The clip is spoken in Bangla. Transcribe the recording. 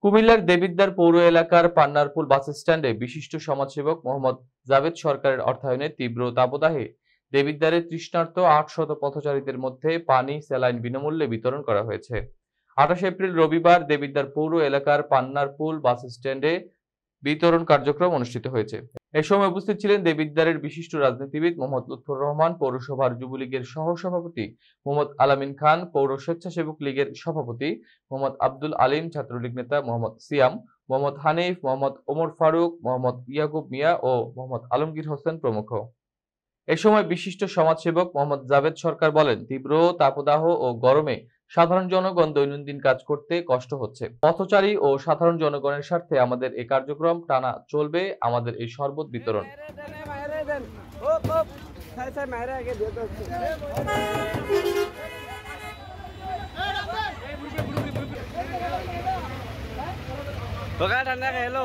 কুমিল্লার দেবিদ্বার পৌর এলাকার পান্নারপুল বাস স্ট্যান্ডে বিশিষ্ট সমাজসেবক মোহাম্মদ জাভেদ সরকারের অর্থায়নে তীব্র দাবদাহে দেবিদ্বারে তৃষ্ণার্ত ৮০০ পথচারীদের মধ্যে পানি, স্যালাইন বিনামূল্যে বিতরণ করা হয়েছে। ২৮ এপ্রিল রবিবার দেবিদ্বার পৌর এলাকার পান্নারপুল বাস স্ট্যান্ডে বিতরণ কার্যক্রম অনুষ্ঠিত হয়েছে। এ সময় উপস্থিত ছিলেন দেবিদ্বারের বিশিষ্ট রাজনীতিবিদ মোহাম্মদ লুৎফর রহমান, পৌরসভার যুবলীগের সহসভাপতি মোহাম্মদ আলামিন খান, পৌর স্বেচ্ছাসেবক লীগের সভাপতি মোহাম্মদ আব্দুল আলিম, ছাত্রলীগ নেতা মোহাম্মদ সিয়াম, মোহাম্মদ হানিফ, মোহাম্মদ ওমর ফারুক, মোহাম্মদ ইয়াকুব মিয়া ও মোহাম্মদ আলমগীর হোসেন প্রমুখ। এ সময় বিশিষ্ট সমাজসেবক মোহাম্মদ জাভেদ সরকার বলেন, তীব্র তাপদাহ ও গরমে সাধারণ জনগণ দৈনন্দিন কাজ করতে কষ্ট হচ্ছে। পথচারী ও সাধারণ জনগণের স্বার্থে আমাদের এই কার্যক্রম টানা চলবে। আমাদের এই শরবত বিতরণ ঠান্ডা খেলো।